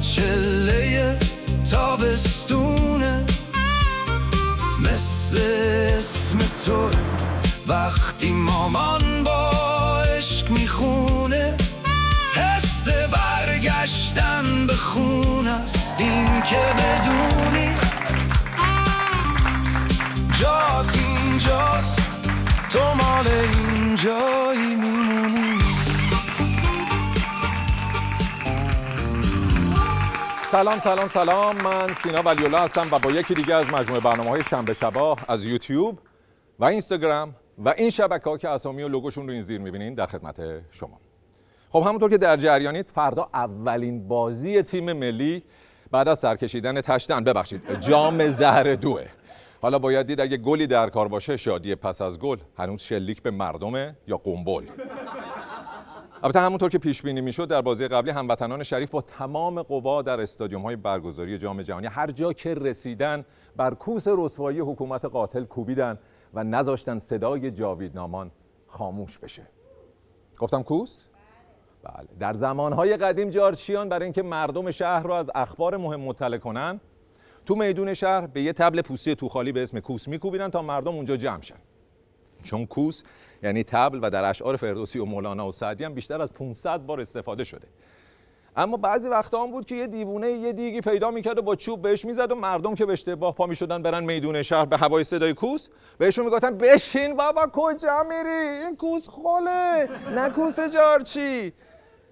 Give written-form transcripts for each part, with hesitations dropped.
چله تابستونه، مثل اسم تو وقتی مامان با عشق میخونه. حس برگشتن به خون است این که بدونی جات اینجاست، تو مال اینجایی میمونی. سلام، من سینا ولی‌الله هستم و با یکی دیگه از مجموعه برنامه‌های شنبه شبا از یوتیوب و اینستاگرام و این شبکه‌ها که اسامی و لوگوشون رو این زیر می‌بینین در خدمت شما. خب همونطور که در جریانید، فردا اولین بازی تیم ملی بعد از سرکشیدن جام زهر دوه. حالا باید دید اگه گلی در کار باشه شادی پس از گل هنوز شلیک به مردمه یا قنبل. البته همونطور که پیش بینی میشد در بازی قبلی هموطنان شریف با تمام قوا در استادیوم‌های برگزاری جام جهانی هر جا که رسیدن بر کوس رسوایی حکومت قاتل کوبیدن و نذاشتن صدای جاویدنامان خاموش بشه. گفتم کوس؟ بله. در زمانهای قدیم جارچیان برای اینکه مردم شهر رو از اخبار مهم مطلع کنن تو میدون شهر به یه طبل پوستی توخالی به اسم کوس میکوبیدن تا مردم اونجا جمع شن. چون کوس یعنی طبل و در اشعار فردوسی و مولانا و سعدی هم بیشتر از 500 بار استفاده شده. اما بعضی وقتا هم بود که یه دیوونه یه دیگی پیدا میکرد و با چوب بهش میزد و مردم که به اشتباه پا میشدن برن میدون شهر به هوای صدای کوس بهشون میگفتن بشین بابا کجا میری؟ این کوس خله، نه کوس جارچی.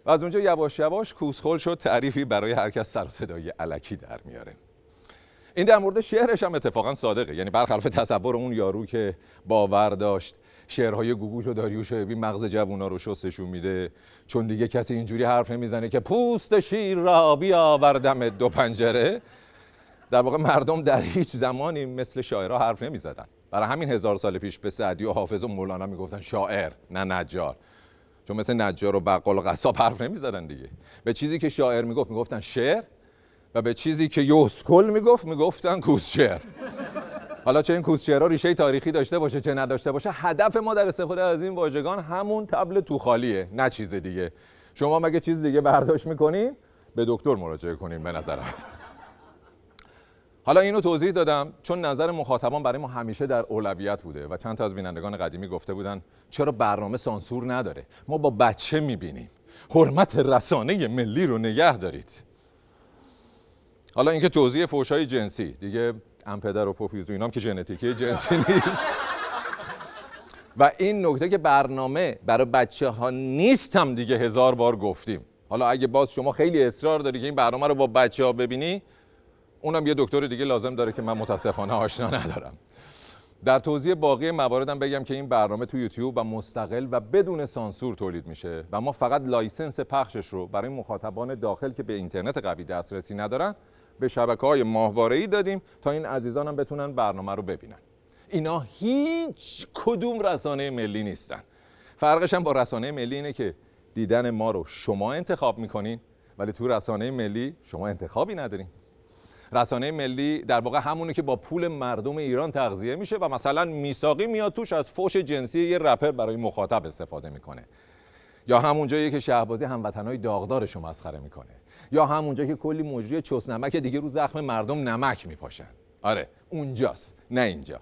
و از اونجا یواش یواش کوس خل شد تعریفی برای هر کس سر و صدای الکی در میاره. این در مورد شعرش هم اتفاقا صادقه، یعنی برخلاف تصور اون یارو که باور داشت شعرهای گوگوش و داریوش بی مغز جوونا رو شستشون میده، چون دیگه کسی اینجوری حرف نمیزنه که پوست شیر را بیاوردم دو پنجره. در واقع مردم در هیچ زمانی مثل شاعرها حرف نمیزدن. برای همین 1000 سال پیش به سعدی و حافظ و مولانا میگفتن شاعر نه نجار، چون مثل نجار و بقال و قصاب حرف نمیزدن دیگه. به چیزی که شاعر میگفت میگفتن شعر و به چیزی که یوسکل میگفتن کوس شعر. حالا چه این کوس شعرها ریشه تاریخی داشته باشه چه نداشته باشه، هدف ما در استفاده از این واژگان همون طبل توخالیه، نه چیز دیگه. شما مگه چیز دیگه برداشت میکنین؟ به دکتر مراجعه کنین به نظرم. حالا اینو توضیح دادم چون نظر مخاطبان برای ما همیشه در اولویت بوده و چند تا از بینندگان قدیمی گفته بودن چرا برنامه سانسور نداره؟ ما با بچه میبینیم. حرمت رسانه ملی رو نگه دارید. حالا اینکه توضیح فحش‌های جنسی دیگه امپدر و پوفیوز و اینام که ژنتیکی جنسی نیست. و این نکته که برنامه برای بچه‌ها نیست هم دیگه 1000 بار گفتیم. حالا اگه باز شما خیلی اصرار داری که این برنامه رو با بچه‌ها ببینی، اونم یه دکتر دیگه لازم داره که من متاسفانه آشنا ندارم. در توضیح باقی مواردم بگم که این برنامه تو یوتیوب و مستقل و بدون سانسور تولید میشه و ما فقط لایسنس پخشش رو برای مخاطبان داخل که به اینترنت قوی دسترسی ندارن به شبکه‌های ماهواره‌ای دادیم تا این عزیزان هم بتونن برنامه رو ببینن. اینا هیچ کدوم رسانه ملی نیستن. فرقش هم با رسانه ملی اینه که دیدن ما رو شما انتخاب میکنین، ولی تو رسانه ملی شما انتخابی ندارین. رسانه ملی در واقع همونه که با پول مردم ایران تغذیه میشه و مثلا میثاقی میاد توش از فحش جنسی یه رپر برای مخاطب استفاده میکنه، یا همون جایی که شهبازی هموطنای داغدارشو مسخره میکنه، یا همون جایی که کلی مجری چسنمک دیگه رو زخم مردم نمک میپاشن. آره اونجاست، نه اینجا.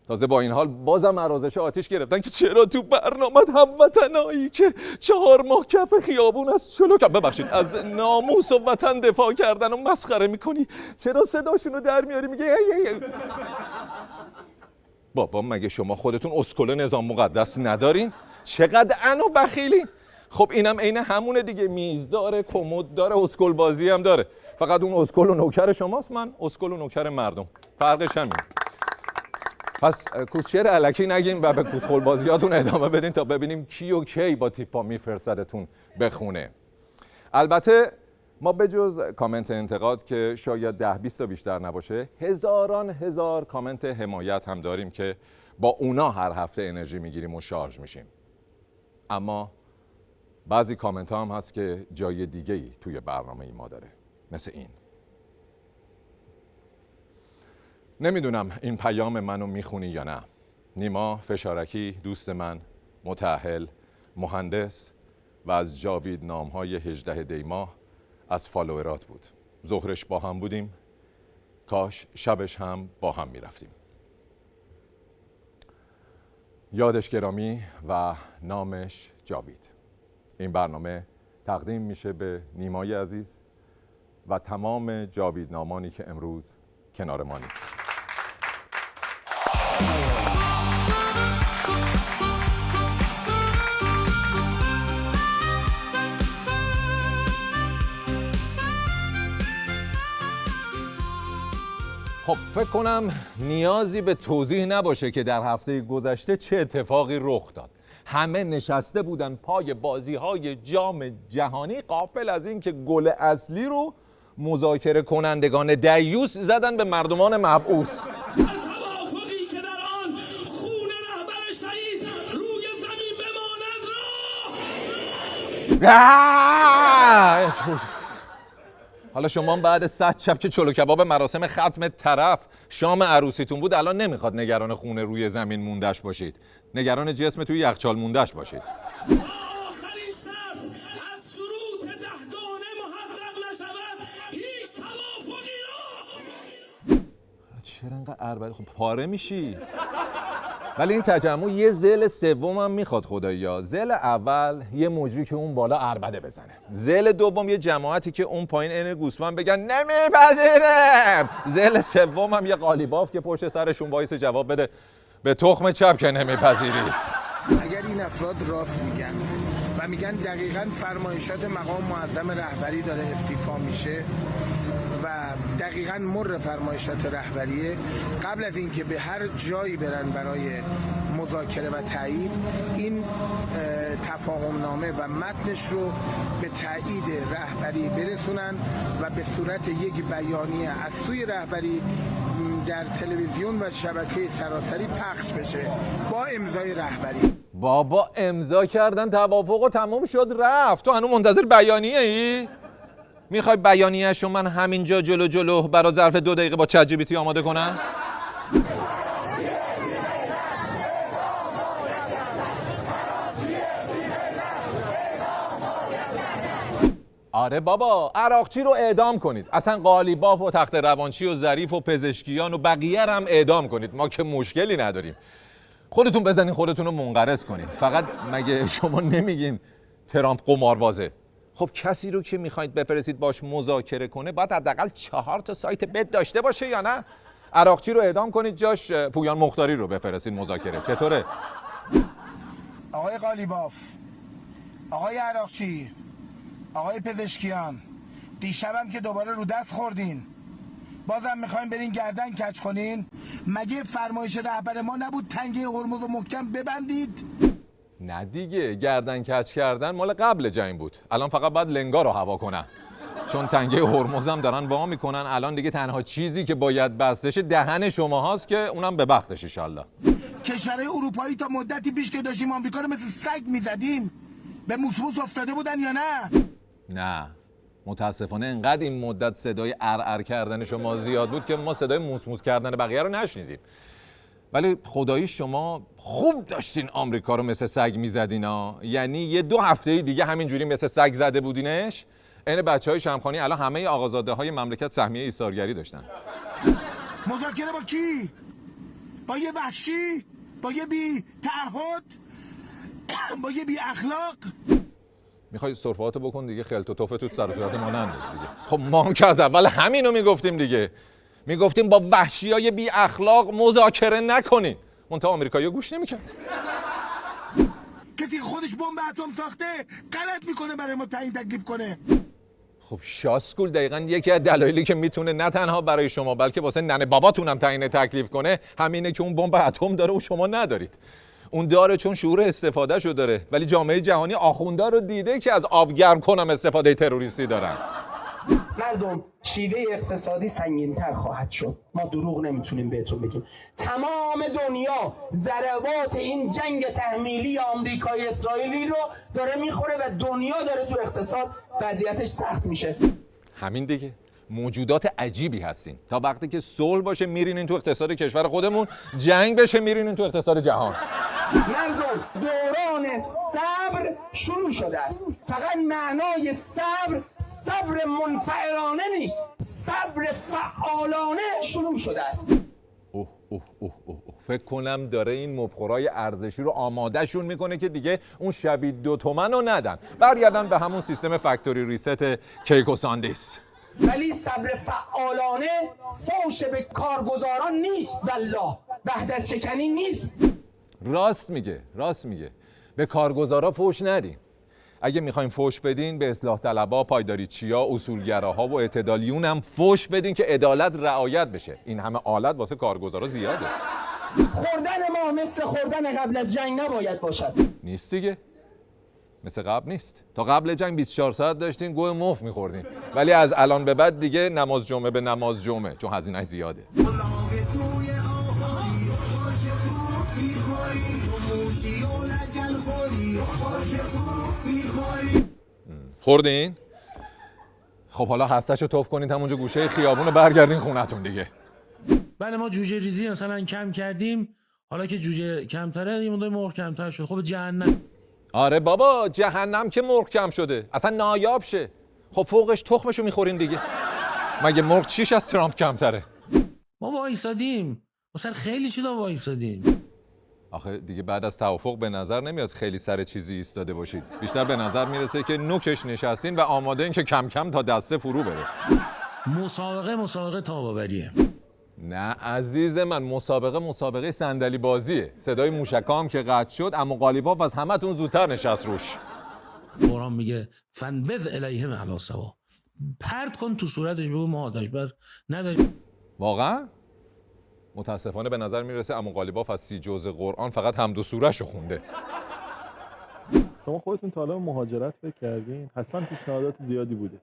تازه با این حال بازم ارازش آتش گرفتن که چرا تو برنامه هموطنایی که 4 ماه کف خیابون از از ناموس و وطن دفاع کردن و مسخره میکنی، چرا صداشونو در میاری میگه بابا مگه شما خودتون اسکل نظام مقدس ندارین؟ چقدر انو بخیلین؟ خب اینم عین همونه دیگه، میز داره، کمد داره، اسکل بازی هم داره، فقط اون اسکل و نوکر شماست، من اسکل و نوکر مردم. فرقش همین. پس کوس شعر الکی نگیم و به کوسخل بازیاتون ادامه بدین تا ببینیم کی و کی با تیپا میفرستدتون بخونه. البته ما به جز کامنت انتقاد که شاید 10-20 تا بیشتر نباشه، هزار کامنت حمایت هم داریم که با اونا هر هفته انرژی میگیریم و شارژ میشیم. اما بعضی کامنت ها هم هست که جای دیگه‌ای توی برنامه ای ما داره، مثل این. نمیدونم این پیام منو میخونی یا نه. نیما فشارکی، دوست من، متأهل، مهندس و از جاوید نامهای 18 دی ماه از فالوورات بود. ظهرش با هم بودیم، کاش شبش هم با هم میرفتیم. یادش گرامی و نامش جاوید. این برنامه تقدیم میشه به نیمای عزیز و تمام جاوید نامانی که امروز کنار ما نیست. خب فکر کنم نیازی به توضیح نباشه که در هفته گذشته چه اتفاقی رخ داد. همه نشسته بودن پای بازی‌های جام جهانی، غافل از این که گل اصلی رو مذاکره کنندگان دیوس زدن به مردمان مبعوث. توافقی که در آن خون رهبر شهید روی زمین بماند را حالا شما بعد 100 شب که چلو کباب مراسم ختم طرف شام عروسیتون بود الان نمیخواد نگران خونه روی زمین موندش باشید، نگران جسم توی یخچال موندش باشید. تا آخرین شرط از شروط 10 گانه محقق نشود هیچ توافقی را. چرا انقدر عربده؟ خب پاره میشی. ولی این تجمع یه ذیل سوم هم میخواد خدایا. ذیل اول یه مجری که اون بالا عربده بزنه، ذیل دوم یه جماعتی که اون پایین عین گوسفند بگن نمیپذیرم، ذیل سوم هم یه قالیباف که پشت سرشون وایس جواب بده به تخم چپ که نمیپذیرید. اگر این افراد راست میگن و میگن دقیقاً فرمایشات مقام معظم رهبری داره استیفا میشه و دقیقاً مر فرمایشات رهبریه، قبل از اینکه به هر جایی برن برای مذاکره و تایید، این تفاهم نامه و متنش رو به تایید رهبری برسونن و به صورت یک بیانیه از سوی رهبری در تلویزیون و شبکه سراسری پخش بشه با امضای رهبری. بابا امضا کردن، توافق و تموم شد رفت. تو هنوز منتظر بیانیه ای؟ میخوای بیانیه‌شو من همینجا جلو برای ظرف 2 دقیقه با چت جی پی تی آماده کنم؟ آره بابا، عراقچی رو اعدام کنید. اصلا قالیباف و تخت روانچی و ظریف و پزشکیان و بقیه هم اعدام کنید. ما که مشکلی نداریم. خودتون بزنین خودتون رو منقرض کنید. فقط مگه شما نمیگین ترامپ قماربازه؟ خب کسی رو که میخواید بفرستید باش مذاکره کنه باید حداقل 4 تا سایت بت داشته باشه یا نه؟ عراقچی رو اعدام کنید، جاش پویان مختاری رو بفرستید مذاکره. چطوره؟ آقای قالیباف، آقای عراقچی، آقای پزشکیان، دیشبم که دوباره رو دست خوردین، بازم میخواین برین گردن کج کنین؟ مگه فرمایش رهبر ما نبود تنگه هرمز رو محکم ببندید؟ نه دیگه، گردن کج کردن مال قبل جنگ بود. الان فقط باید لنگا رو هوا کنن، چون تنگه هرمز هم دارن وا میکنن. الان دیگه تنها چیزی که باید بستش دهن شما هاست که اونم به بختش انشالله. کشورهای اروپایی تا مدتی پیش که داشتیم آمریکا رو مثل سگ میزدیم به موسموس افتاده بودن یا نه؟ نه متاسفانه انقدر این مدت صدای ار کردن شما زیاد بود که ما صدای موسموس کردن بقیه رو نشنیدیم. ولی خدایی شما خوب داشتین آمریکا رو مثل سگ میزدین ها. یعنی یه 2 هفته دیگه همینجوری مثل سگ زده بودینش. این بچهای شمخانی الان همه آقازاده های مملکت سهمیه ایثارگری داشتن. مذاکره با کی؟ با یه وحشی؟ با یه بی تعهد؟ با یه بی اخلاق؟ میخوای صرفاتو بکن دیگه، خلط و توفه تو سر و صورت ما ننداز دیگه. خب ما هم که از اول همینو میگفتیم دیگه. میگفتیم با وحشیای بی اخلاق مذاکره نکنی. منتها آمریکایی‌ها گوش نمیکرد. کسی خودش بمب اتم ساخته غلط میکنه برای ما تعیین تکلیف کنه. خب شاسکول دقیقاً یکی از دلایلی که میتونه نه تنها برای شما بلکه واسه ننه باباتون هم تعیین تکلیف کنه همینه که اون بمب اتم داره و شما ندارید. اون داره چون شعور استفادهشو داره، ولی جامعه جهانی آخوندا رو دیده که از آب گرم کنم استفاده تروریستی دارن. مردم شیوه اقتصادی سنگین‌تر خواهد شد. ما دروغ نمیتونیم بهتون بگیم. تمام دنیا ضربات این جنگ تحمیلی آمریکای اسرائیلی رو داره میخوره و دنیا داره تو اقتصاد وضعیتش سخت میشه. همین دیگه، موجودات عجیبی هستین. تا وقتی که صلح باشه میرینین تو اقتصاد کشور خودمون، جنگ بشه میرینین تو اقتصاد جهان. مردم دوران صبر صبر شروع شده است. فقط معنای صبر منفعلانه نیست، صبر فعالانه شروع شده است. فکر کنم داره این مفخورای ارزشی رو آمادهشون میکنه که دیگه اون شبیه 2 تومن رو ندن، برگردن به همون سیستم فکتوری ریست کیک و ساندیس. ولی صبر فعالانه فوش به کارگزاران نیست، والله وحدت شکنی نیست. راست میگه به کارگزارا فوش ندین. اگه میخواین فوش بدین به اصلاح طلبا، پایداری چیا، اصولگراها و اعتدالیون هم فوش بدین که عدالت رعایت بشه. این همه آلت واسه کارگزارا زیاده. خوردن ما مثل خوردن قبل از جنگ نباید باشد. نیست دیگه، مثل قبل نیست. تا قبل جنگ 24 ساعت داشتین گوه مفت میخوردین، ولی از الان به بعد دیگه نماز جمعه به نماز جمعه، چون هزینه‌اش زیاده. خوردین؟ خب حالا هستشو توف کنید همونجا گوشه خیابون و برگردین خونتون دیگه. بله ما جوجه ریزی مثلا کم کردیم، حالا که جوجه کمتره یه مقدار مرغ کمتر شد. خب جهنم. آره بابا جهنم که مرغ کم شده، اصلا نایاب شه. خب فوقش تخمشو میخورین دیگه. مگه مرغ چیش از ترامپ کمتره؟ ما وایسادیم، مثلا خیلی چیزا وایسادیم. آخه دیگه بعد از توافق به نظر نمیاد خیلی سر چیزی ایستاده باشید. بیشتر به نظر میرسه که نوکش نشستین و آماده این که کم کم تا دسته فرو بره. مسابقه تاباوریه. نه عزیز من، مسابقه صندلی بازیه. صدای موشکام که قطع شد، اما قالیباف از همتون زودتر نشست روش. قرآن میگه فنبذ الیهم علی سوا، پرت کن تو صورتش، بگو ما آتش بس نداریم. واقعا؟ متاسفانه به نظر میرسه اما قالیباف از 30 جزء قرآن فقط حمد و سوره‌شو خونده. شما خودتون تا حالا مهاجرت فکر کردین؟ حتما پیشنهادات زیادی بوده.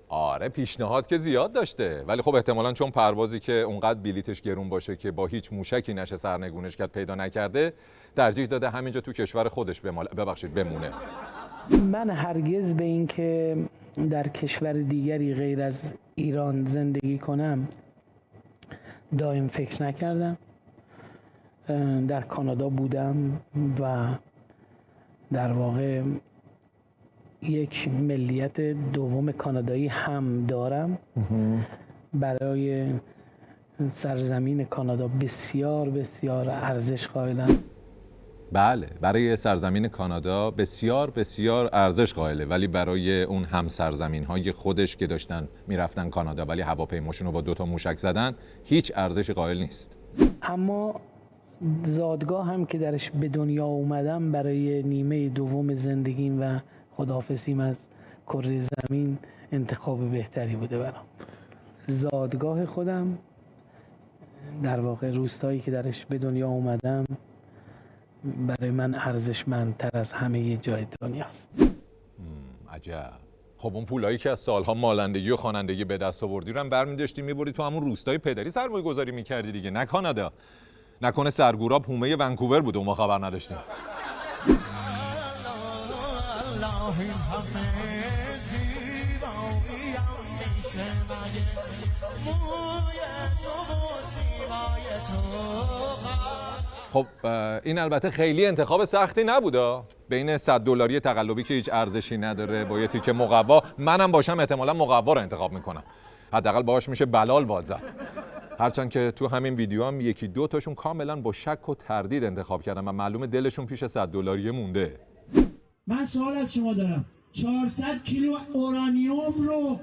آره پیشنهاد که زیاد داشته، ولی خب احتمالاً چون پروازی که اونقدر بلیتش گرون باشه که با هیچ موشکی نشه سرنگونش کرد پیدا نکرده، ترجیح داده همینجا تو کشور خودش بمونه. من هرگز به این که در کشور دیگری غیر از ایران زندگی کنم دائم فکر نکردم. در کانادا بودم و در واقع یک ملیت دوم کانادایی هم دارم. برای سرزمین کانادا بسیار بسیار ارزش قائلم. بله برای سرزمین کانادا بسیار بسیار ارزش قائله، ولی برای اون هم سرزمین های خودش که داشتن میرفتن کانادا ولی هواپیماشون رو با 2 مشک زدن هیچ ارزش قائل نیست. اما زادگاه هم که درش به دنیا اومدم برای نیمه دوم زندگیم و خداحافظیم از کره زمین انتخاب بهتری بوده برام. زادگاه خودم در واقع روستایی که درش به دنیا اومدم برای من ارزشمندتر از همه جای دنیاست. عجب. خب اون پولایی که از سالها مالندگی و خوانندگی به دست آوردی رو هم برمی‌داشتی می‌بردی تو همون روستای پدری سرمایه‌گذاری می‌کردی دیگه، نه کانادا. نکنه سرگورا پومه ونکوور بود و ما خبر نداشتیم. خب این البته خیلی انتخاب سختی نبوده. بین $100 تقلبی که هیچ ارزشی نداره با یه تیکه مقوا، منم باشم احتمالاً مقوا رو انتخاب میکنم. حداقل باهاش میشه بلال باد زد. هرچند که تو همین ویدیو هم 1-2 تاشون کاملا با شک و تردید انتخاب کردن و معلومه دلشون پیش $100 مونده. من سوال از شما دارم، 400 کیلو اورانیوم رو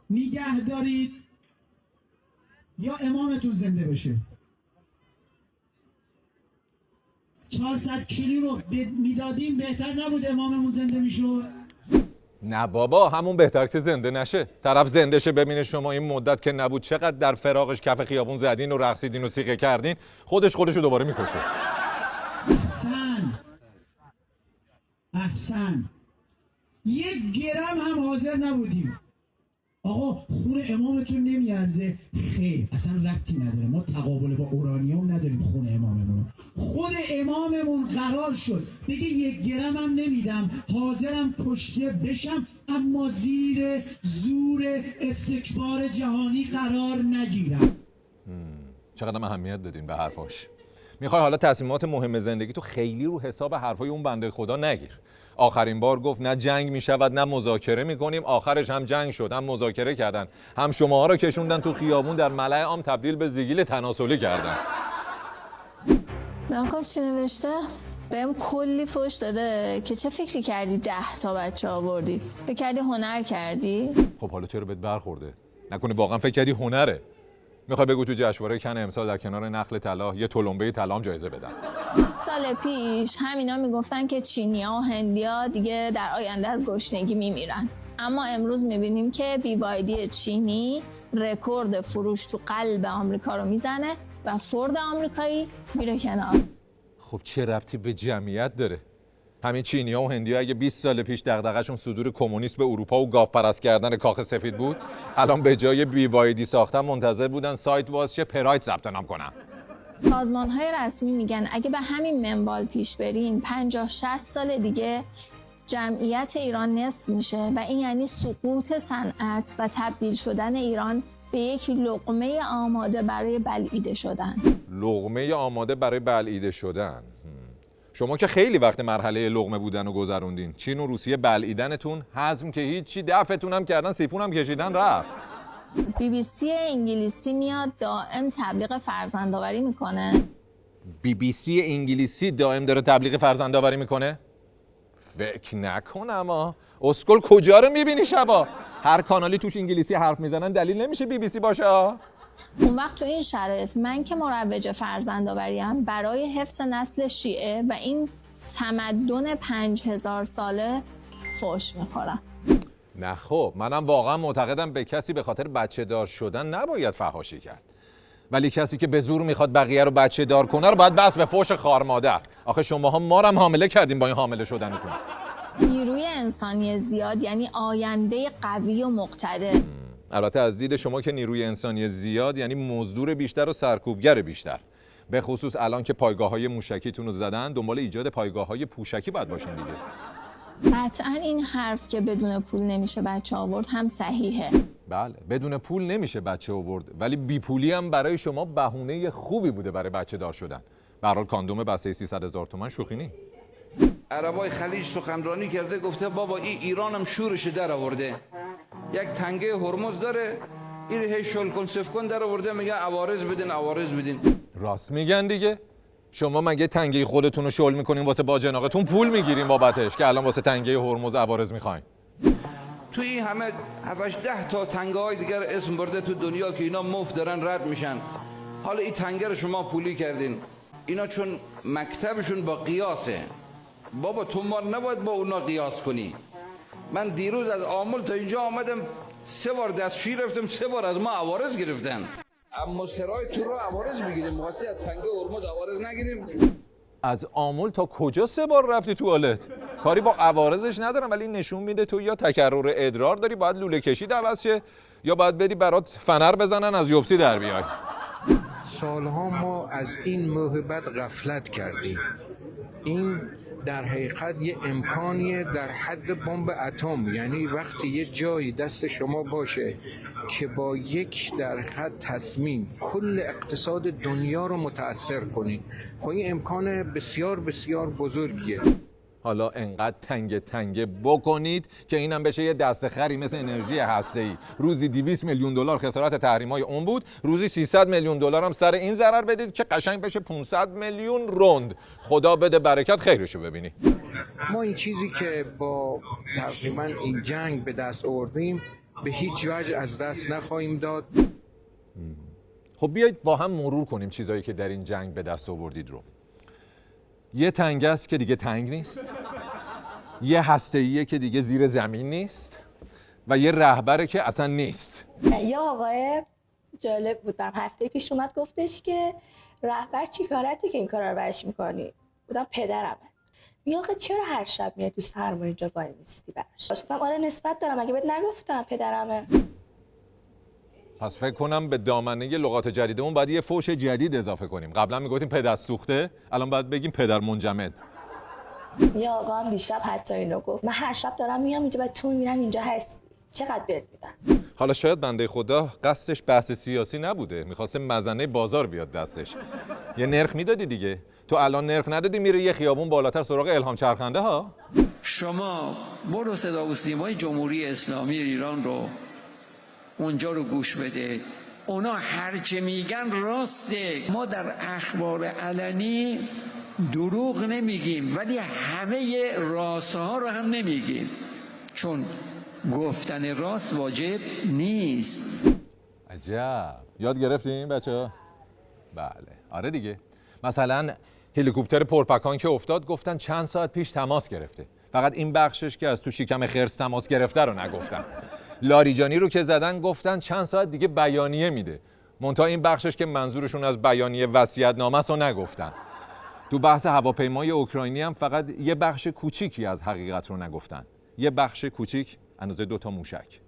نگه دارید یا امامتون زنده بشه؟ 400 کیلو رو میدادیم بهتر نبود اماممون زنده میشد؟ نه بابا همون بهتر که زنده نشه. طرف زنده شه ببینه شما این مدت که نبود چقدر در فراقش کف خیابون زدین و رقصیدین و سیغه کردین، خودشو دوباره میکشه. احسن 1 گرم هم حاضر نبودیم. آقا خون امامتون نمیارزه؟ خیر اصلا ربطی نداره، ما تقابل با اورانیوم نداریم خون اماممون. خود اماممون قرار شد بگه 1 گرم هم نمیدم، حاضرم کشته بشم اما زیر زور استکبار جهانی قرار نگیرم. چقدر اهمیت دادین به حرفاش. میخوای حالا تصمیمات مهم زندگی تو خیلی رو حساب حرفای اون بنده خدا نگیر. آخرین بار گفت نه جنگ میشود نه مذاکره میکنیم، آخرش هم جنگ شد، هم مذاکره کردن، هم شماها رو کشوندن تو خیابون، در ملأ عام تبدیل به زیگیل تناسلی کردن. نام چی نوشته؟ بهم کلی فوش داده که چه فکری کردی 10 تا بچه آوردی؟ فکر کردی هنر کردی؟ خب حالا چرا بهت برخورده؟ نکنه واقعا فکر کردی هنره؟ میخوای بگو تو جشنواره کن امسال در کنار نخل طلا یه تلمبه طلا هم جایزه بدن؟ سال پیش همینا میگفتن که چینی‌ها و هندی‌ها دیگه در آینده از گرسنگی میمیرن. اما امروز میبینیم که BYD چینی رکورد فروش تو قلب آمریکا رو میزنه و فورد آمریکایی میره کنار. خب چه ربطی به جمعیت داره؟ همین چینی‌ها و هندی‌ها اگه 20 سال پیش دغدغه‌شون صدور کمونیست به اروپا و گاو پرست کردن کاخ سفید بود، الان به جای BYD ساختن منتظر بودن سایت واس شه پراید ثبت نام کنن. سازمان‌های رسمی میگن اگه به همین منوال پیش بریم 50-60 سال دیگه جمعیت ایران نصف میشه و این یعنی سقوط صنعت و تبدیل شدن ایران به یک لقمه آماده برای بلعیده شدن. لقمه آماده برای بلعیده شدن. شما که خیلی وقت مرحله لقمه بودن رو گذروندین. چین و روسیه بلعیدنتون، هضم که هیچی، دفعتون هم کردن، سیفون هم کشیدن رفت. BBC انگلیسی میاد دائم تبلیغ فرزندآوری میکنه. BBC انگلیسی دائم داره تبلیغ فرزندآوری میکنه؟ فکر نکنم. اسکل کجا رو میبینی شبا؟ هر کانالی توش انگلیسی حرف میزنن دلیل نمیشه BBC باشه. اون وقت تو این شرایط من که مروج فرزندآوریم برای حفظ نسل شیعه و این تمدن 5000 ساله فوش میخورم. نه خب منم واقعا معتقدم به کسی به خاطر بچه دار شدن نباید فحاشی کرد، ولی کسی که به زور میخواد بقیه رو بچه دار کنه رو باید بس به فوش خار مادر. آخه شماها ما رو هم حامله کردیم با این حامله شدنتون. نیروی انسانی زیاد یعنی آینده قوی و مقتدر. البته از دید شما که نیروی انسانی زیاد یعنی مزدور بیشتر و سرکوبگر بیشتر، به خصوص الان که پایگاه‌های موشکیتون رو زدن، دنبال ایجاد پایگاه‌های پوشکی باید باشین دیگه. قطعا این حرف که بدون پول نمیشه بچه آورد هم صحیحه. بله بدون پول نمیشه بچه آورد، ولی بی پولی هم برای شما بهونه خوبی بوده برای بچه دار شدن. به هر حال کاندوم بسته 300,000 تومان شوخی نی. عربای خلیج سخنرانی کرده گفته بابا ایران هم شورش در آورده، یک تنگه هرمز داره، این هی شل کن صف کن در آورده، میگه عوارض بدین عوارض بدین. راست میگن دیگه. شما مگه تنگه خودتون رو شل میکنین واسه باجناقتون پول میگیرین بابتش که الان واسه تنگه هرمز عوارض میخواین؟ توی این همه 7-10 تا تنگه های دیگر اسم برده تو دنیا که اینا مفت دارن رد میشن، حالا این تنگه رو شما پولی کردین. اینا چون مکتبشون با قیاسه، بابا تو ما نباید با اونا قیاس کنی. من دیروز از آمل تا اینجا آمدم 3 بار دستشویی رفتم، 3 بار از ما عوارض گرفتن. مسترای تو رو عوارض میگیریم، واسه از تنگه هرمز عوارض نگیریم. از آمل تا کجا 3 بار رفتی توالت؟ کاری با عوارضش ندارم، ولی نشون میده تو یا تکرر ادرار داری باید لوله کشی عوض شه، یا باید بری برات فنر بزنن از یوبسی در بیای. سالها ما از این موهبت غفلت کردیم. این در حقیقت یه امکانیه در حد بمب اتم، یعنی وقتی یه جایی دست شما باشه که با یک در حقیقت تصمیم کل اقتصاد دنیا رو متأثر کنید، خب این امکان بسیار بسیار بزرگیه. حالا انقدر تنگه بکنید که اینم بشه یه دسته خری مثل انرژی هسته‌ای. روزی 200 میلیون دلار خسارت تحریم‌های اون بود، روزی 300 میلیون دلار هم سر این ضرر بدید که قشنگ بشه 500 میلیون روند. خدا بده برکت خیرشو ببینی. ما این چیزی که با تقریبا این جنگ به دست آوردیم به هیچ وجه از دست نخواهیم داد. خب بیایید با هم مرور کنیم چیزایی که در این جنگ به دست آوردید رو. یه تنگ است که دیگه تنگ نیست، یه هسته‌ایه که دیگه زیر زمین نیست، و یه رهبره که اصلا نیست. یه آقای جالب بود برام هفته پیش اومد گفتش که رهبر چی کارته که این کارا رو برش میکنی؟ بودم پدرمه. میگه آخه چرا هر شب میاد تو سرما اینجا وای میستی براش؟ گفتم آره نسبت دارم، مگه بهت نگفتم پدرمه. پس فکر کنم به دامنه لغات جدیدمون باید یه فوش جدید اضافه کنیم. قبلا میگفتیم پدر سوخته، الان باید بگیم پدر منجمد. یه آقا هم دیشب حتی اینو گفت، من هر شب دارم میام اینجا و تو میرم اینجا هستی، چقدر بهت میدن؟ حالا شاید بنده خدا قصدش بحث سیاسی نبوده، میخواسته مزنه بازار بیاد دستش. یه نرخ میدادی دیگه. تو الان نرخ ندادی میره یه خیابون بالاتر سراغ الهام چرخنده ها. شما برو صدا و سیمای جمهوری اسلامی ایران رو اونجا رو گوش بده، اونا هرچه میگن راسته. ما در اخبار علنی دروغ نمیگیم، ولی همه راست ها رو هم نمیگیم، چون گفتن راست واجب نیست. عجب، یاد گرفتین بچه‌ها؟ بله، آره دیگه. مثلا هلیکوپتر پرپکان که افتاد گفتن چند ساعت پیش تماس گرفته. فقط این بخشش که از تو شکم خرس تماس گرفته رو نگفتن. لاریجانی رو که زدن گفتن چند ساعت دیگه بیانیه میده. منتها این بخشش که منظورشون از بیانیه وصیت‌نامه است رو نگفتن. تو بحث هواپیمای اوکراینی هم فقط یه بخش کوچیکی از حقیقت رو نگفتن. یه بخش کوچیک اندازه 2 تا موشک.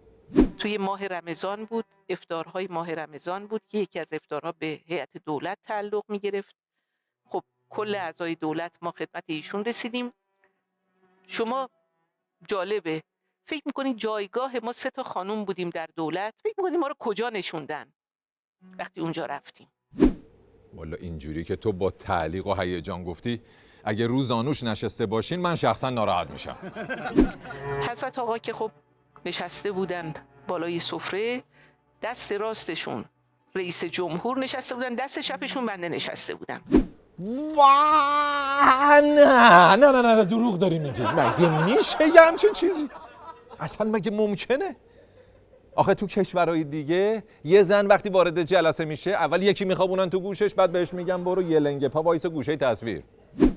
توی ماه رمضان بود، افطارهای ماه رمضان بود که یکی از افطارها به هیئت دولت تعلق می‌گرفت. خب کل اعضای دولت ما خدمت ایشون رسیدیم. شما جالبه فکر می‌کنید جایگاه ما 3 تا خانم بودیم در دولت، فکر می‌کنید ما رو کجا نشوندن وقتی اونجا رفتیم؟ والا اینجوری که تو با تعلیق و هیجان گفتی، اگه روزانوش نشسته باشین من شخصا ناراحت میشم. حضرت آقا که خب نشسته بودند بالای سفره، دست راستشون رئیس جمهور نشسته بودن، دست چپشون بنده نشسته بودم. نه دروغ داری میگی. مگه میشه یه همچین چیزی؟ اصلا مگه ممکنه؟ آخه تو کشورهای دیگه یه زن وقتی وارد جلسه میشه اول یکی میخوابونن تو گوشش، بعد بهش میگن برو یه لنگه پا وایس گوشه تصویر.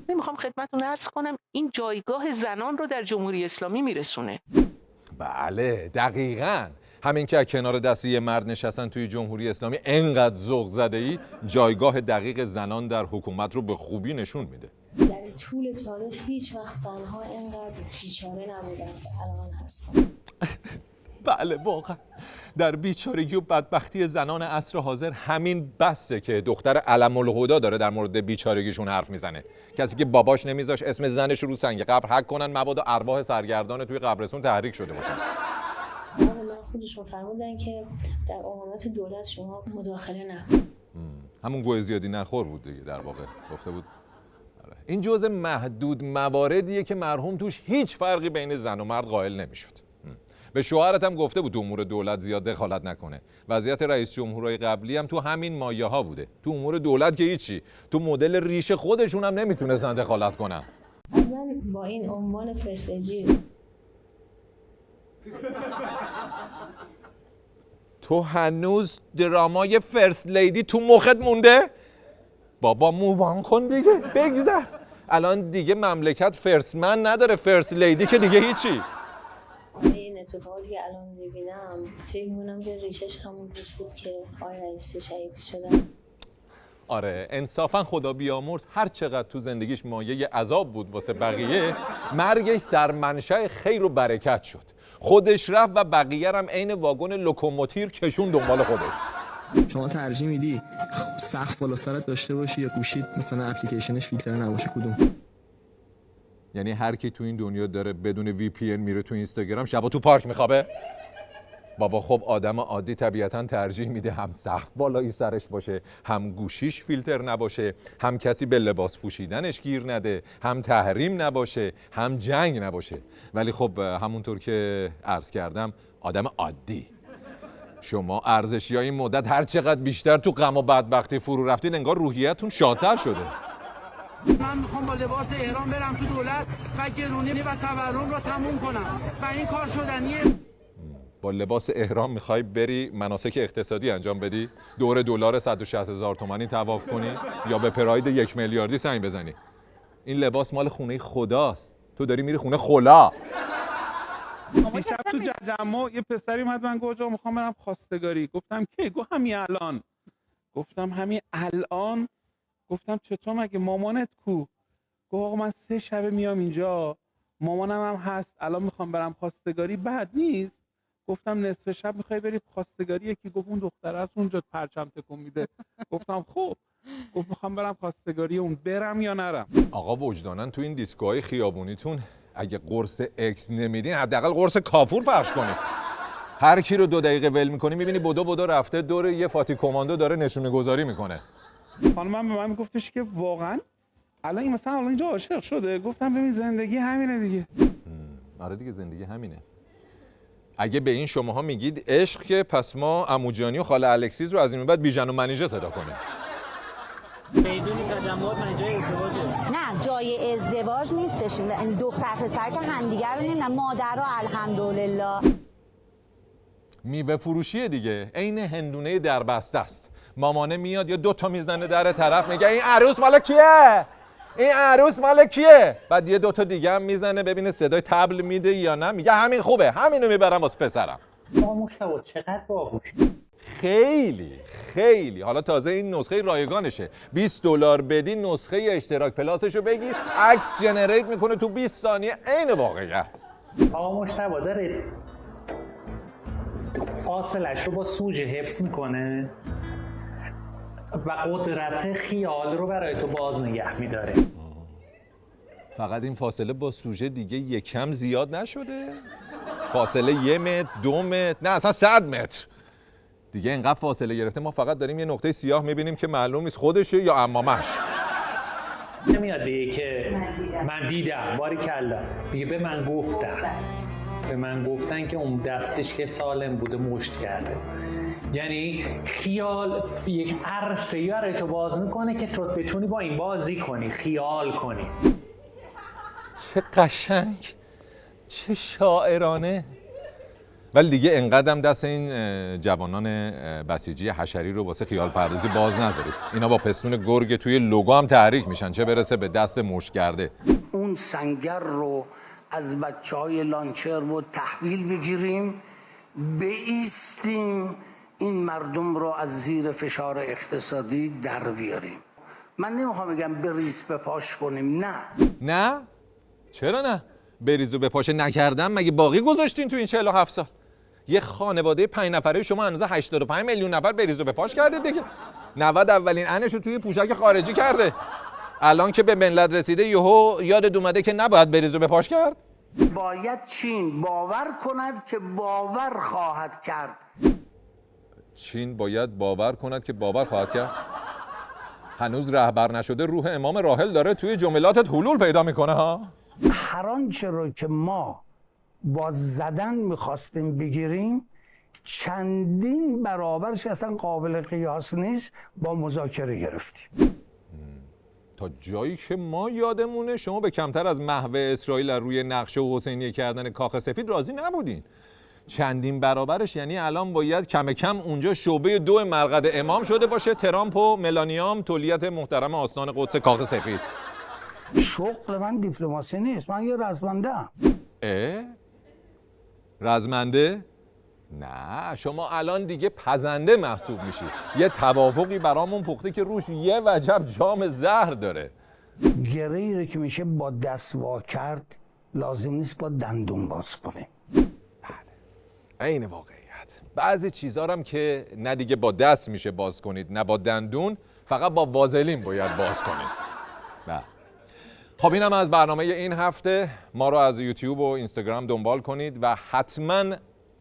نمیخوام خدمتتون عرض کنم این جایگاه زنان رو در جمهوری اسلامی میرسونه. بله دقیقاً. همین که کنار دست یه مرد نشستن توی جمهوری اسلامی انقدر ذوق زده ای جایگاه دقیق زنان در حکومت رو به خوبی نشون میده. در طول تاریخ هیچ وقت زنها اینقدر بیچاره نبودن که الان هستن. بله واقعا در بیچارگی و بدبختی زنان عصر حاضر همین بسه که دختر علم الهدی داره در مورد بیچارگیشون حرف میزنه. کسی که باباش نمیذاش اسم زنش رو سنگ قبر حک کنن مبادا ارواح سرگردان توی قبرستون تحریک شده باشن. اولا خودشون فرمودن که در امورات دولت شما مداخله نکنید. همون گوه زیادی نخور بود دیگه، در واقع گفته بود. این جزء محدود مواردیه که مرحوم توش هیچ فرقی بین زن و مرد قائل نمیشد. به شوهرت هم گفته بود تو امور دولت زیاد دخالت نکنه. وضعیت رئیس جمهورهای قبلی هم تو همین مایه ها بوده. تو امور دولت که هیچی، تو مدل ریش خودشون هم نمیتونستن دخالت کنن. از من با این عنوان فرست لیدی تو هنوز درامای فرست لیدی تو مخت مونده؟ بابا مووان کن دیگه، بگذر. الان دیگه مملکت فرست من نداره، فرست لیدی که دیگه هیچی. این اتفاقاتی که الان میبینم فکر می‌کنم که ریشش همون روز بود که آقای رئیسی شهید شدن. آره انصافا خدا بیامرز هر چقدر تو زندگیش مایه عذاب بود واسه بقیه، مرگش سرمنشأ خیر و برکت شد. خودش رفت و بقیه هم عین واگن لوکوموتیر کشون دنبال خودش. شما ترجیح میدی سقف بالا سرت داشته باشی یا گوشی مثلا اپلیکیشنش فیلتر نباشه، کدوم؟ یعنی هر کی تو این دنیا داره بدون وی پی ان میره تو اینستاگرام شبا تو پارک میخوابه؟ بابا خب آدم عادی طبیعتاً ترجیح میده هم سقف بالایی سرش باشه، هم گوشیش فیلتر نباشه، هم کسی به لباس پوشیدنش گیر نده، هم تحریم نباشه، هم جنگ نباشه. ولی خب همونطور که عرض کردم آدم عادی. شما ارزشیای این مدت هر چقدر بیشتر تو غم و بدبختی فرو رفتین انگار روحیتون شادتر شده. من میخوام با لباس احرام برم تو دولت و گرونی و تورم رو تموم کنم و این کار شدنیه. با لباس احرام میخوای بری مناسک اقتصادی انجام بدی؟ دور دلار 160,000 تومانی طواف کنی یا به پراید 1 میلیاردی سنگ بزنی؟ این لباس مال خونه خداست، تو داری میری خونه خلا. دیشب تو جمع یه پسری اومد من گفت میخوام برم خواستگاری. گفتم کی؟ گفت همین الان. گفتم همین الان؟ گفتم چطور مگه مامانت کو؟ گفت آقا من 3 شبه میام اینجا، مامانم هم هست، الان میخوام برم خواستگاری. بد نیست؟ گفتم نصف شب میخوای بری خواستگاری؟ یکی گفت اون دختره از اونجا پرچم تکون میده. گفتم خب. گفت میخوام برم خواستگاری اون، برم یا نرم؟ آقا وجدانن تو این دیسکوهای خیابونیتون اگه قرص اکس نمیدین حداقل قرص کافور پخش کنید. هر کی رو 2 دقیقه ول میکنی میبینی بدو رفته دور یه فاتی کماندو داره نشونه گذاری میکنه. خانمم به من میگفتش که واقعا الان این مثلا الان اینجا عاشق شده. گفتم ببین زندگی همینه دیگه. آره دیگه زندگی همینه. اگه به این شماها میگید عشق که پس ما عموجانی و خاله الکسیز رو از این بعد بیژن و منیژه صدا کنیم. میدونی تجمعات من جای ازدواجه؟ نه جای ازدواج نیستش. این دختر پسر که همدیگر رو نمیدونم، مادرها الحمدلله. میوه فروشیه دیگه، عین هندونه دربسته است. مامانه میاد یا 2 تا میزنه در طرف میگه این عروس مال کیه؟ این عروس مال کیه؟ بعد یه 2 تا دیگه هم میزنه ببینه صدای طبل میده یا نه، میگه همین خوبه، همینو میبرم واسه پسرم. مشتبه چقدر باهوش. خیلی. حالا تازه این نسخه رایگانشه. $20 بدی نسخه اشتراک پلاسشو بگیر، عکس جنریت میکنه تو 20 ثانیه عین واقعیت. آقا مشتبه داره فاصلش رو با سوژه حفظ میکنه و قدرت خیال رو برای تو باز نگه میداره. فقط این فاصله با سوژه دیگه یکم زیاد نشده؟ فاصله 1 متر، 2 متر، نه اصلا 100 متر دیگه. اینقدر فاصله گرفته ما فقط داریم یه نقطه سیاه میبینیم که معلوم نیست خودشه یا عمامش. نمیاد بگه که من دیدم، باریکلا، میگه به من گفتن که اون دستش که سالم بوده مشت کرده. یعنی خیال یک عرصه‌ای برای تو باز میکنه که تو بتونی با این بازی کنی، خیال کنی. چه قشنگ، چه شاعرانه. ولی دیگه انقدرم دست این جوانان بسیجی حشری رو واسه خیال پردازی باز نذارید. اینا با پستون گرگ توی لوگو هم تحریک میشن، چه برسه به دست مشتگرده. اون سنگر رو از بچه‌های لانچر رو تحویل بگیریم، بایستیم، این مردم رو از زیر فشار اقتصادی در بیاریم. من نمیخوام بگم بریز به پاش کنیم، نه چرا نه؟ بریز و به پاشه نکردم مگه باقی گذاشتین تو این 47 سال؟ یه خانواده 5 نفره شما هنوز 85 میلیون نفر بریز و به پاش کرده دیگه. 90 اولین انشو توی پوشک خارجی کرده. الان که به ملت رسیده یهو یادت اومده که نباید بریز و به پاش کرد؟ باید چین باور کند که باور خواهد کرد. چین باید باور کند که باور خواهد کرد؟ هنوز رهبر نشده روح امام راحل داره توی جملاتت حلول پیدا میکنه ها؟ هر آنچه رو که ما با زدن میخواستیم بگیریم چندین برابرش که اصلا قابل قیاس نیست با مذاکره گرفتیم. تا جایی که ما یادمونه شما به کمتر از محو اسرائیل روی نقشه و حسینیه کردن کاخ سفید راضی نبودین. چندین برابرش یعنی الان باید کم کم اونجا شعبه 2 مرقد امام شده باشه، ترامپ و ملانیام تولیت محترم آستان قدس کاخ سفید. شغل من دیپلماسی نیست، من یه رزمنده‌ام. رزمنده؟ نه شما الان دیگه پزنده محسوب میشی. یه توافقی برامون پخته که روش یه وجب جام زهر داره. گره‌ای رو که میشه با دست وا کرد لازم نیست با دندون باز کنه. عین واقعیت. بعضی چیزا هم که نه دیگه با دست میشه باز کنید نه با دندون، فقط با وازلین باید باز کنید. نه. خب اینم از برنامه این هفته. ما رو از یوتیوب و اینستاگرام دنبال کنید و حتما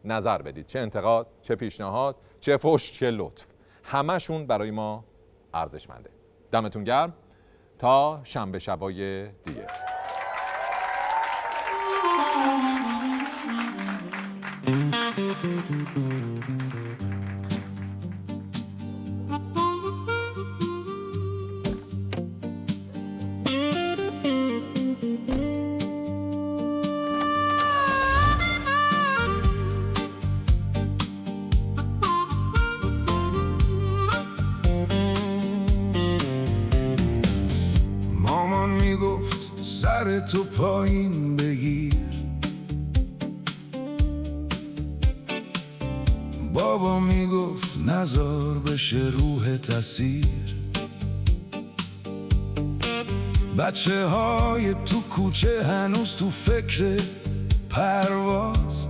نظر بدید، چه انتقاد، چه پیشنهاد، چه فحش، چه لطف، همشون برای ما ارزشمنده. دمتون گرم تا شنبه شبای دیگه. مامان میگفت سر تو پایین بگیر، بابا میگفت نزار بشه روح تسیر. بچه های تو کوچه هنوز تو فکر پرواز،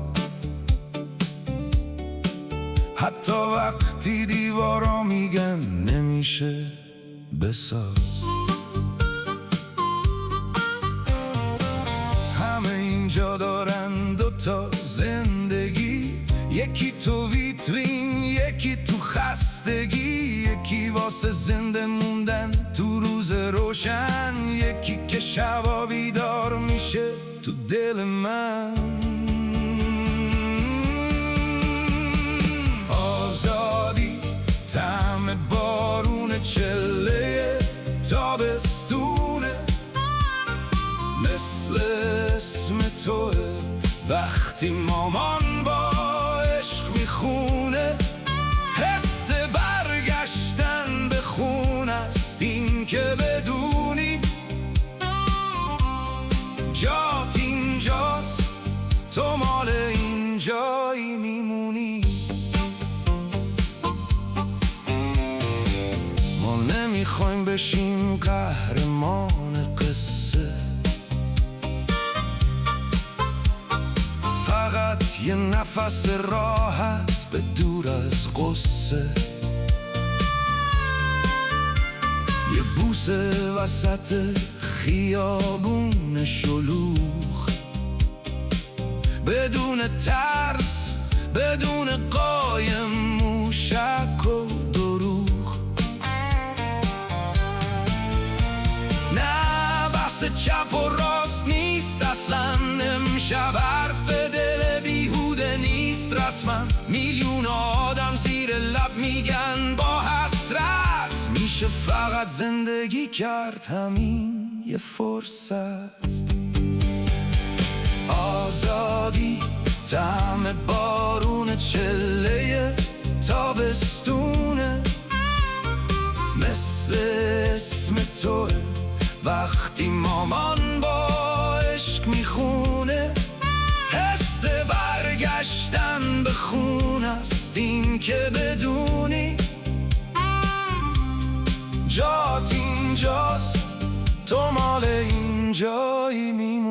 حتی وقتی دیوارا میگن نمیشه بساز. همه اینجا دارن 2 تا زندگی، یک یکی تو ویترین، یکی تو خستگی، یکی واسه زنده موندن تو روز روشن، یکی که شبا بیدار میشه تو دل من. آزادی طعم بارون چله تابستونه، مثل اسم توه وقتی مامان با عشق میخونه. حس برگشتن به خون است این که بدونی جات اینجاست، تو مال اینجایی میمونی. ما نمیخوایم بشیم قهرمان قصه، فقط یه نفس راحت به دور از قصه، یه بوسه وسط خیابون شلوغ، بدون ترس، بدون قایم موشک و دروغ. نه بحث چپ و راست نیست اصلا، امشب حرف دل بیهوده نیست رسما. میلیون آدم زیر لب میگن با حسرت، میشه فقط زندگی کرد همین یه فرصت. آزادی طعم بارون چله تابستونه، مثل اسم توه وقتی مامان با عشق میخونه. حس برگشتن به خون است این که بدونی جات اینجاست، تو مال اینجایی میمونی.